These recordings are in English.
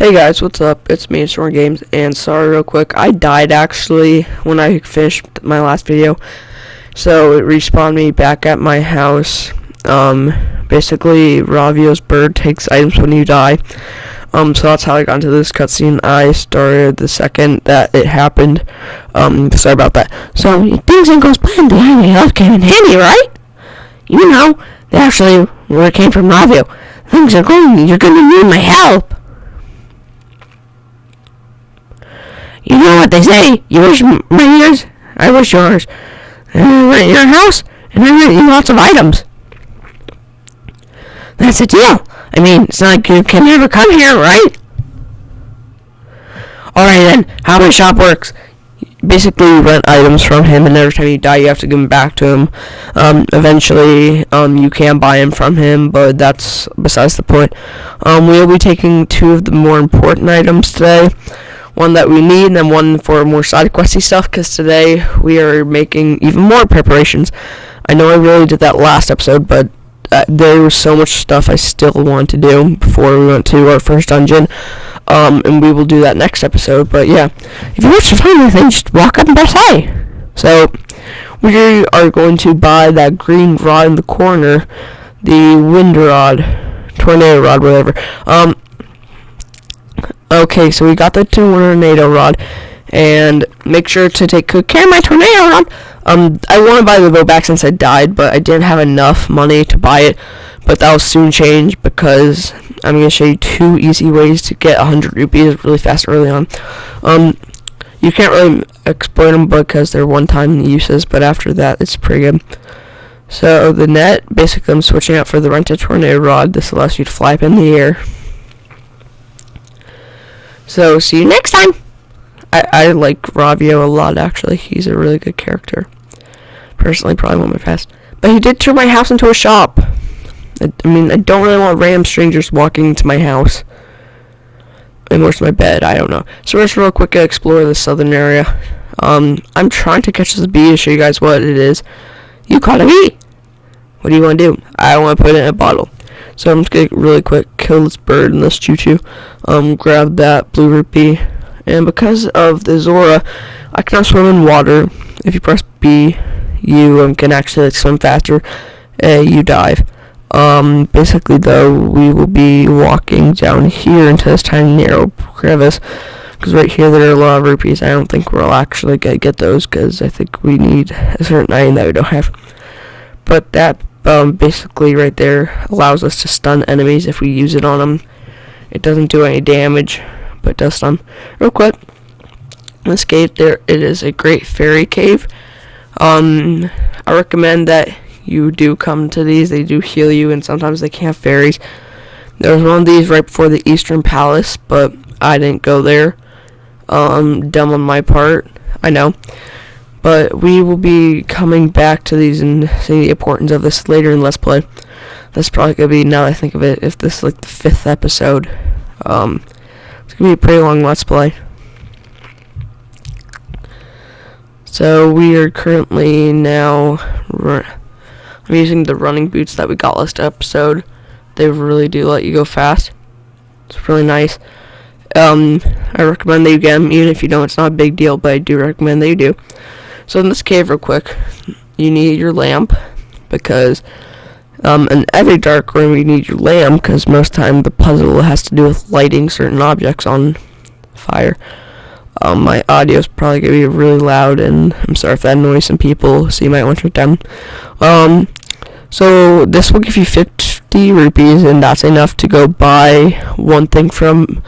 Hey guys, what's up? It's me, Storm Games, and sorry real quick, I died actually when I finished my last video, so it respawned me back at my house. Basically, Ravio's bird takes items when you die, so that's how I got into this cutscene. I started the second that it happened. Sorry about that. So, things didn't go as planned. The enemy health came in handy, right? You know, they actually came from Ravio. Things are going, you're gonna need my help. You know what they say, you wish my ears, I wish yours. I rent your house, and I rent you lots of items. That's the deal. I mean, it's not like you can never come here, right? Alright then, how my shop works. Basically, you rent items from him, and every time you die, you have to give them back to him. Eventually, you can buy them from him, but that's besides the point. We'll be taking two of the more important items today. One that we need, and then one for more side questy stuff, because today we are making even more preparations. I know I really did that last episode, but there was so much stuff I still want to do before we went to our first dungeon, and we will do that next episode. But yeah, if you wish to find anything, just walk up and press A. So we are going to buy that green rod in the corner, the wind rod, tornado rod, whatever. Okay, so we got the tornado rod, and make sure to take good care of my tornado rod. I want to buy the bow back since I died, but I didn't have enough money to buy it, but that will soon change because I'm going to show you two easy ways to get 100 rupees really fast early on. You can't really exploit them because they're one-time uses, but after that, it's pretty good. So the net, basically I'm switching out for the rented tornado rod. This allows you to fly up in the air. So, see you next time! I like Ravio a lot, actually. He's a really good character. Personally, probably one of my best. But he did turn my house into a shop. I mean, I don't really want random strangers walking into my house. And where's my bed? I don't know. So, let's real quick explore the southern area. I'm trying to catch this bee to show you guys what it is. You caught a bee! What do you want to do? I want to put it in a bottle. So I'm just going to really quick kill this bird and this choo-choo. Grab that blue rupee. And because of the Zora, I cannot swim in water. If you press B, you can actually swim faster. You dive. Basically, though, we will be walking down here into this tiny narrow crevice. Because right here there are a lot of rupees. I don't think we'll actually get those because I think we need a certain item that we don't have. But that basically right there allows us to stun enemies if we use it on them. It doesn't do any damage, but it does stun. Real quick, this cave there, it is a great fairy cave. I recommend that you do come to these. They do heal you, and sometimes they can have fairies. There was one of these right before the Eastern Palace, but I didn't go there. Dumb on my part, I know. But we will be coming back to these and seeing the importance of this later in Let's Play. That's probably going to be, now that I think of it, if this is like the 5th episode. It's going to be a pretty long Let's Play. So we are currently now, I'm using the running boots that we got last episode. They really do let you go fast. It's really nice. I recommend that you get them, even if you don't, it's not a big deal, but I do recommend that you do. So in this cave real quick, you need your lamp, because in every dark room you need your lamp, because most of the time the puzzle has to do with lighting certain objects on fire. My audio is probably going to be really loud, and I'm sorry if that annoys some people, so you might want to turn it down. So this will give you 50 rupees, and that's enough to go buy one thing from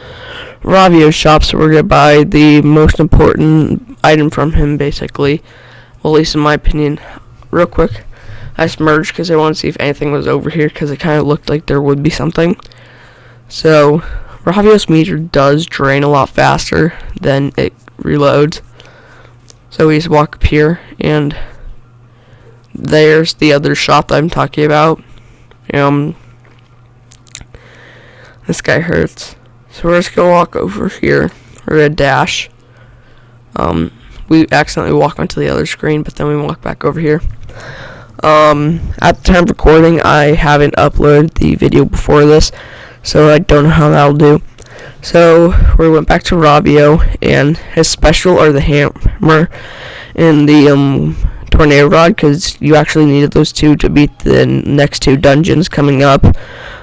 Ravio's shop. So we're going to buy the most important item from him, basically. Well, at least in my opinion. Real quick, I just merged because I wanted to see if anything was over here, because it kind of looked like there would be something. So Ravio's meter does drain a lot faster than it reloads. So we just walk up here, and there's the other shop that I'm talking about. This guy hurts. So we're just going to walk over here. We're going to dash. We accidentally walk onto the other screen, but then we walk back over here. At the time of recording, I haven't uploaded the video before this, so I don't know how that'll do. So we went back to Ravio, and his special are the hammer and the tornado rod, because you actually needed those two to beat the next two dungeons coming up.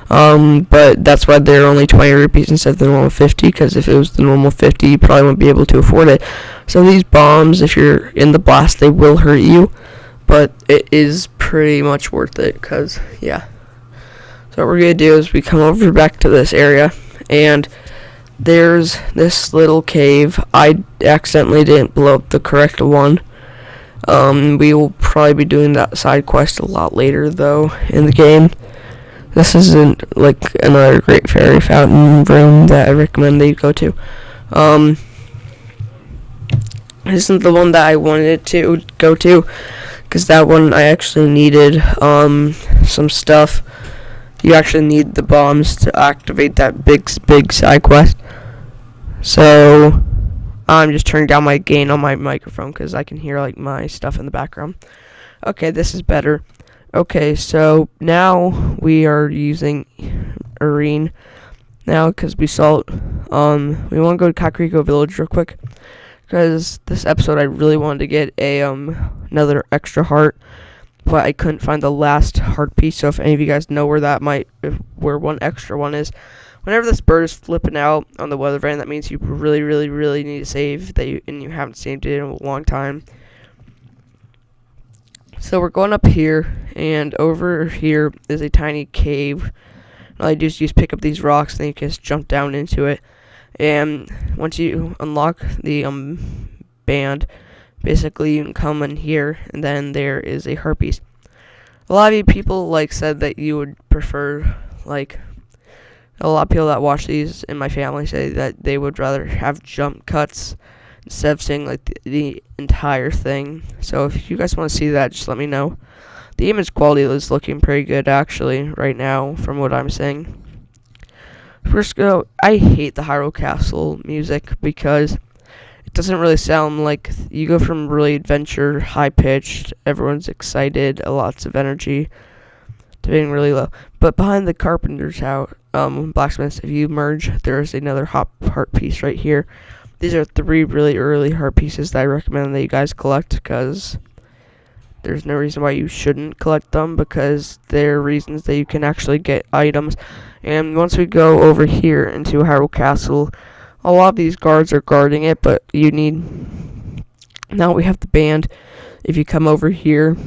But that's why they're only 20 rupees instead of the normal 50, because if it was the normal 50, you probably wouldn't be able to afford it. So these bombs, if you're in the blast, they will hurt you, but it is pretty much worth it, because, yeah. So what we're going to do is we come over back to this area, and there's this little cave. I accidentally didn't blow up the correct one. We will probably be doing that side quest a lot later, though, in the game. This isn't, like, another great fairy fountain room that I recommend that you go to. This isn't the one that I wanted to go to, because that one I actually needed, some stuff. You actually need the bombs to activate that big side quest. So, I'm just turning down my gain on my microphone, because I can hear, like, my stuff in the background. Okay, this is better. Okay, so now we are using Arene now, because we saw, we want to go to Kakariko Village real quick, because this episode I really wanted to get a, another extra heart, but I couldn't find the last heart piece. So if any of you guys know where that where one extra one is, whenever this bird is flipping out on the weather vane, that means you really, really, really need to save and you haven't saved it in a long time. So we're going up here, and over here is a tiny cave. All I do is just pick up these rocks, and then you can just jump down into it. And once you unlock the band, basically you can come in here, and then there is a heart piece. A lot of you people said that you would prefer, a lot of people that watch these in my family say that they would rather have jump cuts instead of seeing the entire thing. So if you guys want to see that, just let me know. The image quality is looking pretty good actually right now from what I'm seeing. First go, I hate the Hyrule Castle music because it doesn't really sound like you go from really adventure, high pitched, everyone's excited, lots of energy, to being really low. But behind the carpenter's house, blacksmiths, if you merge, there's another heart piece right here. These are 3 really early heart pieces that I recommend that you guys collect, because there's no reason why you shouldn't collect them, because they're reasons that you can actually get items. And once we go over here into Hyrule Castle, a lot of these guards are guarding it, but you need... Now we have the band. If you come over here,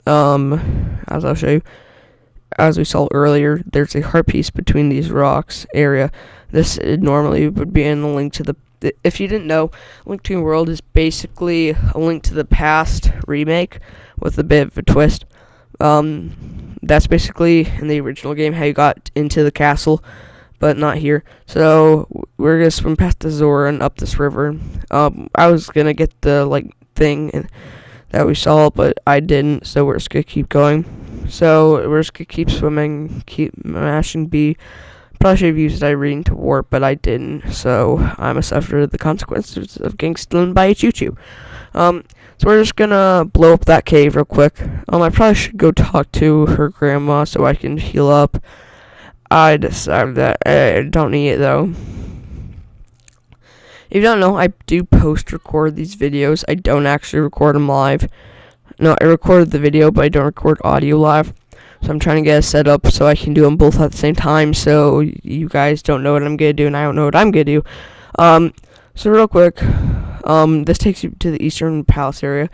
as I'll show you, as we saw earlier, there's a heart piece between these rocks area. This normally would be in the Link to the... If you didn't know, Link to the World is basically a Link to the Past remake with a bit of a twist. That's basically in the original game how you got into the castle, but not here. So we're gonna swim past the Zora and up this river. I was gonna get the thing that we saw, but I didn't. So we're just gonna keep going. So we're just gonna keep swimming, keep mashing B. Probably should have used Irene to warp, but I didn't, so I'm a sufferer of the consequences of getting stolen by a choo-choo. So we're just gonna blow up that cave real quick. I probably should go talk to her grandma so I can heal up. I decided that I don't need it, though. If you don't know, I do post-record these videos. I don't actually record them live. No, I recorded the video, but I don't record audio live. So I'm trying to get it set up so I can do them both at the same time, so you guys don't know what I'm going to do, and I don't know what I'm going to do. So real quick, this takes you to the Eastern Palace area,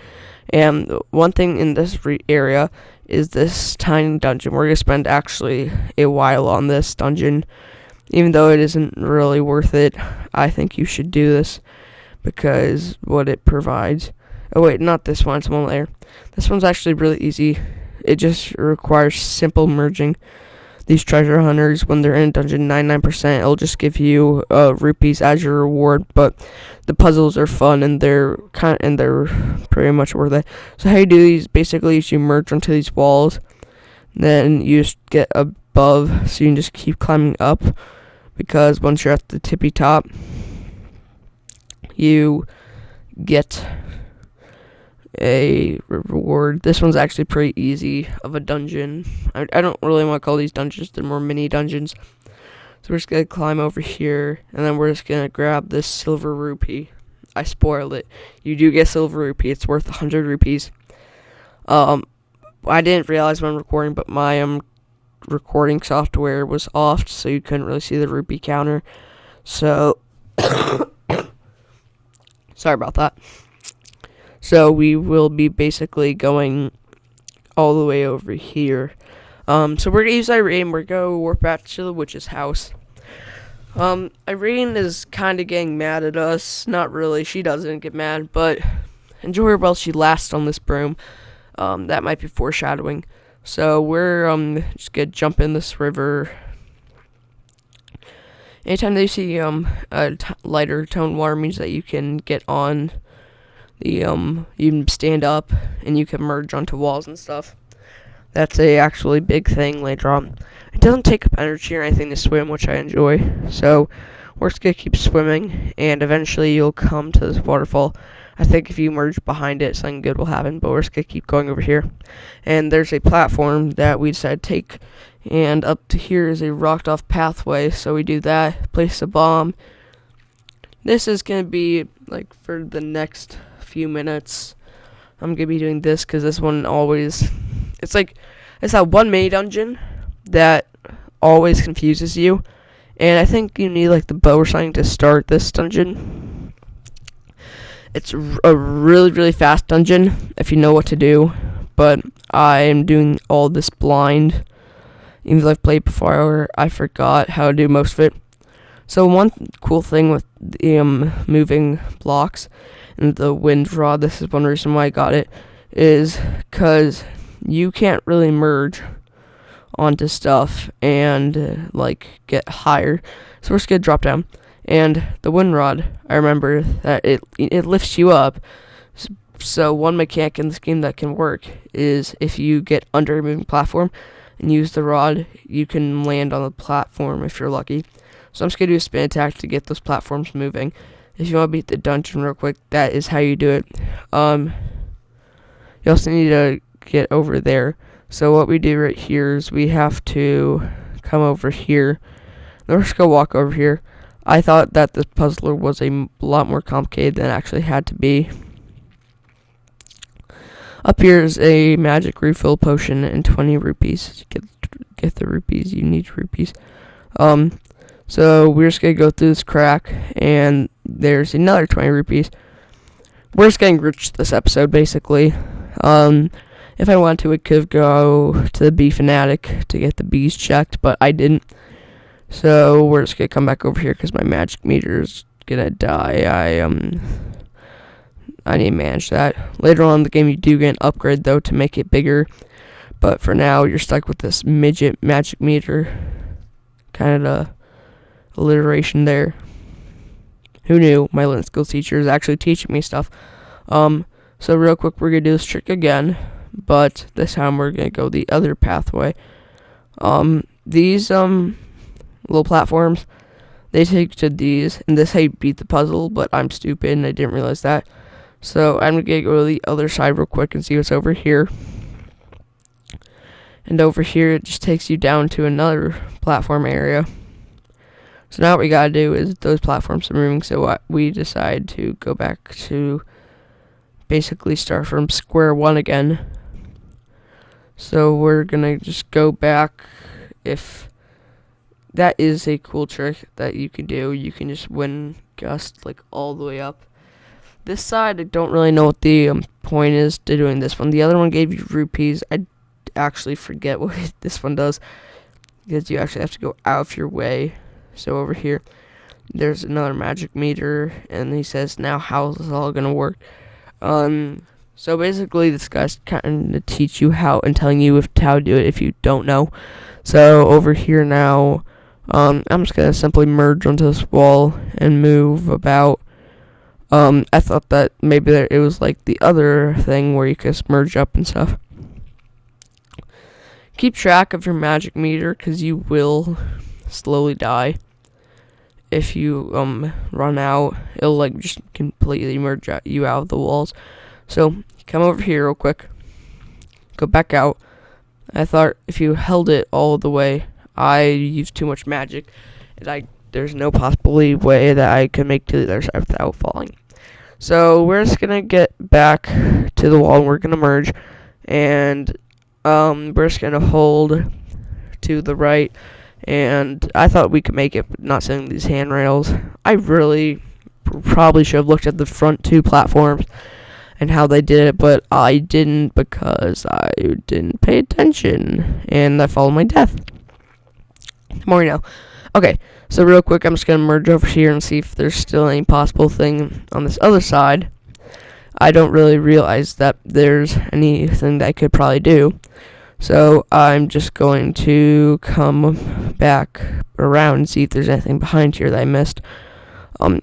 and one thing in this area is this tiny dungeon. We're going to spend actually a while on this dungeon, even though it isn't really worth it. I think you should do this, because what it provides... Oh wait, not this one, it's one layer. This one's actually really easy. It just requires simple merging. These treasure hunters, when they're in dungeon 99%, it'll just give you rupees as your reward. But the puzzles are fun, and they're pretty much worth it. So how you do these basically is you merge onto these walls, then you just get above, so you can just keep climbing up. Because once you're at the tippy top, you get a reward. This one's actually pretty easy of a dungeon. I don't really want to call these dungeons, they're more mini dungeons. So we're just gonna climb over here, and then we're just gonna grab this silver rupee. I spoiled it. You do get silver rupee. It's worth 100 rupees. I didn't realize when I'm recording, but my recording software was off, so you couldn't really see the rupee counter. So sorry about that. So we will be basically going all the way over here. So we're gonna use Irene. We're gonna warp back to the witch's house. Irene is kind of getting mad at us. Not really. She doesn't get mad, but enjoy her while she lasts on this broom. That might be foreshadowing. So we're just gonna jump in this river. Anytime they see a lighter tone water means that you can get on the you can stand up and you can merge onto walls and stuff. That's a actually big thing later on. It doesn't take up energy or anything to swim, which I enjoy. So we're just gonna keep swimming, and eventually you'll come to this waterfall. I think if you merge behind it, something good will happen. But we're just gonna keep going over here, and there's a platform that we decided to take, and up to here is a rocked-off pathway. So we do that. Place a bomb. This is gonna be like for the next few minutes. I'm gonna be doing this because this one always. It's that one mini dungeon that always confuses you, and I think you need like the bow or something to start this dungeon. It's a really, really fast dungeon if you know what to do, but I am doing all this blind. Even though I've played before, I forgot how to do most of it. So one cool thing with the moving blocks and the wind rod, this is one reason why I got it, is because you can't really merge onto stuff and like get higher. So we're just gonna drop down, and the wind rod, I remember that it lifts you up. So one mechanic in this game that can work is if you get under a moving platform and use the rod, you can land on the platform if you're lucky. So I'm just gonna do a spin attack to get those platforms moving. If you want to beat the dungeon real quick, that is how you do it. You also need to get over there. So what we do right here is we have to come over here. Then we're just gonna walk over here. I thought that this puzzler was a lot more complicated than it actually had to be. Up here is a magic refill potion and 20 rupees. Get the rupees. You need rupees. So we're just gonna go through this crack, and there's another 20 rupees. We're just getting rich this episode, basically. If I wanted to, I could go to the bee fanatic to get the bees checked, but I didn't. So we're just gonna come back over here because my magic meter is gonna die. I need to manage that. Later on in the game, you do get an upgrade though to make it bigger, but for now, you're stuck with this midget magic meter. Kind of a alliteration there. Who knew? My learning skills teacher is actually teaching me stuff. So real quick, we're gonna do this trick again, but this time we're gonna go the other pathway. These little platforms, they take to these, and this how you beat the puzzle, but I'm stupid and I didn't realize that. So I'm gonna go to the other side real quick and see what's over here. And over here it just takes you down to another platform area. So now what we gotta do is those platforms are moving, so we decide to go back to basically start from square one again. So we're gonna just go back. If that is a cool trick that you can do, you can just win gust like all the way up. This side, I don't really know what the point is to doing this one. The other one gave you rupees. I actually forget what this one does, because you actually have to go out of your way. So over here, there's another magic meter, and he says, now how is this all gonna work? So basically, this guy's kind of teach you how and telling you how to do it if you don't know. So over here now, I'm just gonna simply merge onto this wall and move about. I thought that maybe it was like the other thing where you could just merge up and stuff. Keep track of your magic meter, because you will slowly die. If you run out, it'll like just completely merge you out of the walls. So come over here real quick. Go back out. I thought if you held it all the way, I used too much magic, and there's no possible way that I could make to the other side without falling. So we're just gonna get back to the wall, and we're gonna merge, and we're just gonna hold to the right, and I thought we could make it, but not setting these handrails. I really probably should have looked at the front two platforms and how they did it, but I didn't because I didn't pay attention, and I followed my death. The more you know. Okay, so real quick, I'm just going to merge over here and see if there's still any possible thing on this other side. I don't really realize that there's anything that I could probably do. So I'm just going to come back around and see if there's anything behind here that I missed.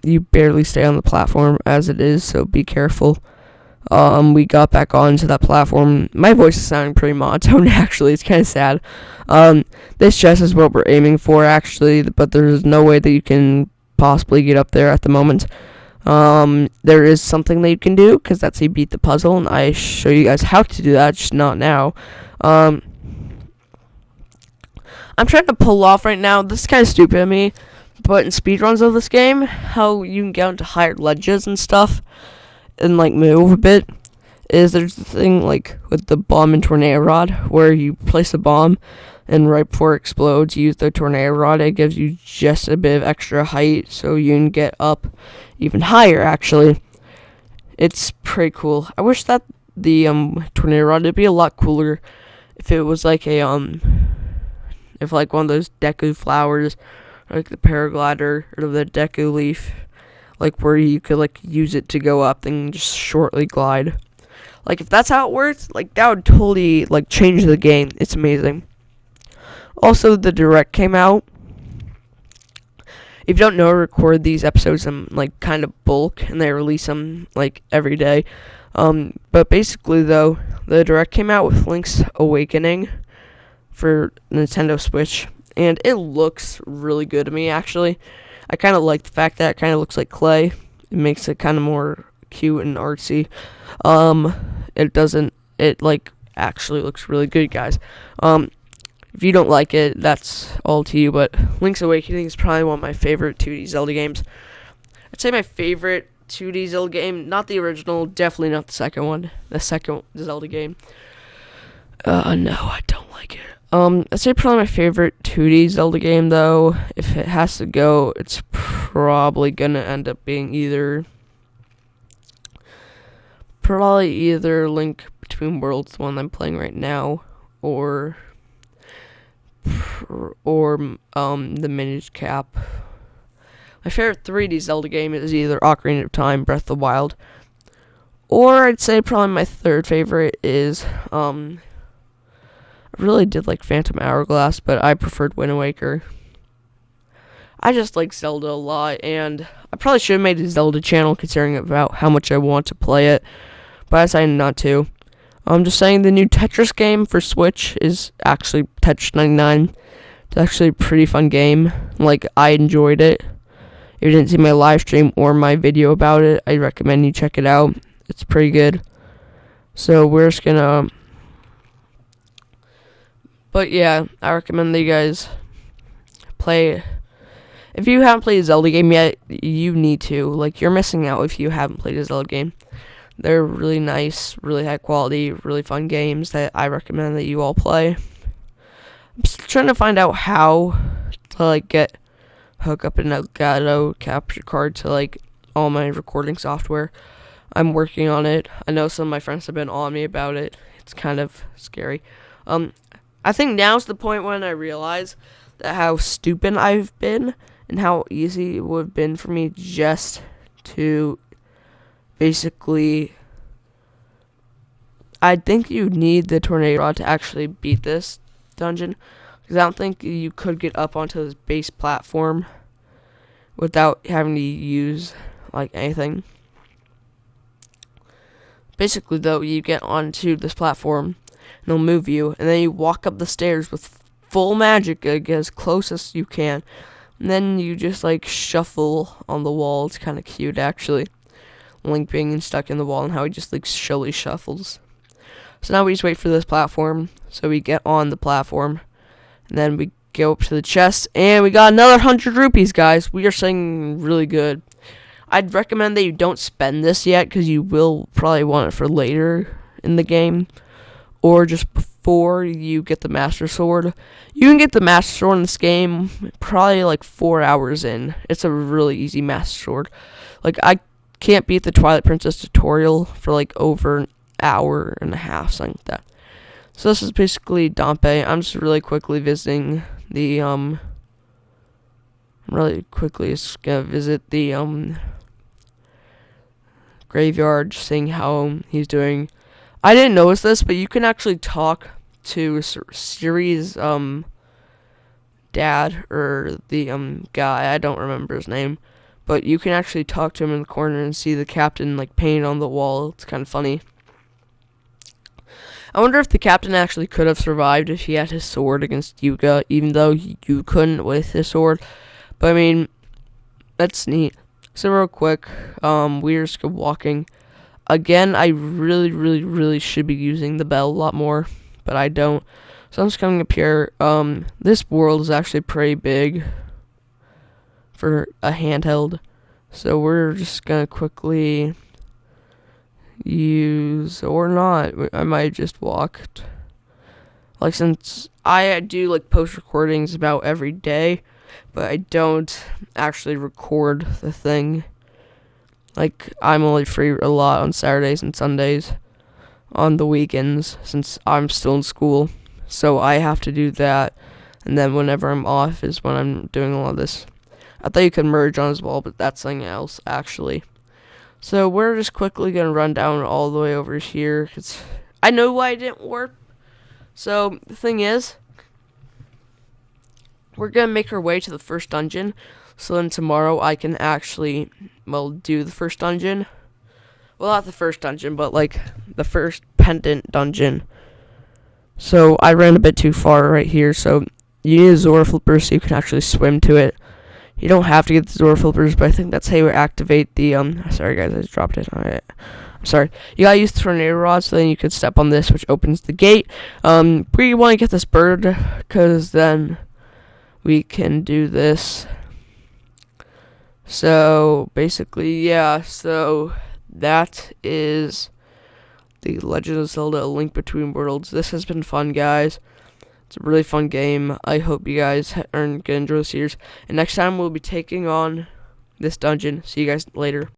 You barely stay on the platform as it is, so be careful. We got back onto that platform. My voice is sounding pretty monotone, actually. It's kind of sad. This chest is what we're aiming for, actually, but there's no way that you can possibly get up there at the moment. There is something that you can do, because that's you beat the puzzle, and I show you guys how to do that, just not now. I'm trying to pull off right now. This is kind of stupid of me, but in speedruns of this game, how you can get onto higher ledges and stuff, and like move a bit, is there's the thing like with the bomb and tornado rod where you place a bomb and right before it explodes you use the tornado rod. It gives you just a bit of extra height so you can get up even higher. Actually, it's pretty cool. I wish that the tornado rod would be a lot cooler if it was like a if like one of those Deku flowers, like the paraglider or the Deku leaf, like where you could like use it to go up and just shortly glide. Like if that's how it works, like that would totally like change the game. It's amazing. Also, the Direct came out. If you don't know, I record these episodes in like kind of bulk, and they release them like every day. But basically though, the Direct came out with Link's Awakening for Nintendo Switch, and it looks really good to me, actually. I kind of like the fact that it kind of looks like clay. It makes it kind of more cute and artsy. It like actually looks really good, guys. If you don't like it, that's all to you, but Link's Awakening is probably one of my favorite 2D Zelda games. I'd say my favorite 2D Zelda game, not the original, definitely not the second one, the second Zelda game. No, I don't like it. I'd say probably my favorite 2D Zelda game, though, if it has to go, it's probably gonna end up being either Link Between Worlds, the one I'm playing right now, or the Minish Cap. My favorite 3D Zelda game is either Ocarina of Time, Breath of the Wild, or I'd say probably my third favorite is I really did like Phantom Hourglass, but I preferred Wind Waker. I just like Zelda a lot, and I probably should have made a Zelda channel considering about how much I want to play it, but I decided not to. I'm just saying the new Tetris game for Switch is actually Tetris 99. It's actually a pretty fun game. Like, I enjoyed it. If you didn't see my live stream or my video about it, I recommend you check it out. It's pretty good. So we're just gonna... But yeah, I recommend that you guys play. If you haven't played a Zelda game yet, you need to. Like, you're missing out if you haven't played a Zelda game. They're really nice, really high quality, really fun games that I recommend that you all play. I'm still trying to find out how to like hook up an Elgato capture card to like all my recording software. I'm working on it. I know some of my friends have been on me about it. It's kind of scary. I think now's the point when I realize that how stupid I've been and how easy it would have been for me just to basically... I think you need the tornado rod to actually beat this dungeon, because I don't think you could get up onto this base platform without having to use like anything. Basically though, you get onto this platform and it'll move you, and then you walk up the stairs with full magic, get as close as you can, and then you just like shuffle on the wall. It's kind of cute, actually. Link being stuck in the wall and how he just like slowly shuffles. So now we just wait for this platform. So we get on the platform, and then we go up to the chest, and we got another 100 rupees, guys. We are saying really good. I'd recommend that you don't spend this yet, because you will probably want it for later in the game, or just before you get the Master Sword. You can get the Master Sword in this game probably like 4 hours in. It's a really easy Master Sword. Like, I can't beat the Twilight Princess tutorial for like over an hour and a half, something like that. So this is basically Dompe. I'm just really quickly visiting the just gonna visit the graveyard, just seeing how he's doing. I didn't notice this, but you can actually talk to Siri's dad, or the guy. I don't remember his name, but you can actually talk to him in the corner and see the captain like painted on the wall. It's kind of funny. I wonder if the captain actually could have survived if he had his sword against Yuga, even though you couldn't with his sword. But I mean, that's neat. So real quick, we're just walking. Again, I really should be using the bell a lot more, but I don't. So I'm just coming up here. This world is actually pretty big for a handheld. So we're just gonna quickly use, or not, I might just walk. Like, since I do like post recordings about every day, but I don't actually record the thing. Like, I'm only free a lot on Saturdays and Sundays, on the weekends, since I'm still in school. So I have to do that, and then whenever I'm off is when I'm doing a lot of this. I thought you could merge on as well, but that's something else, actually. So we're just quickly going to run down all the way over here, because I know why it didn't work. So the thing is, we're going to make our way to the first dungeon, so then tomorrow I can actually, well, do the first dungeon. Well, not the first dungeon, but like the first pendant dungeon. So I ran a bit too far right here, so you need a Zora Flipper so you can actually swim to it. You don't have to get the Zora Flippers, but I think that's how you activate the, sorry guys, I just dropped it. Alright, I'm sorry. You gotta use the tornado rod, so then you can step on this, which opens the gate. We want to get this bird, because then we can do this. So, basically, yeah, so that is the Legend of Zelda: A Link Between Worlds. This has been fun, guys. It's a really fun game. I hope you guys are going to enjoy the series. And next time we'll be taking on this dungeon. See you guys later.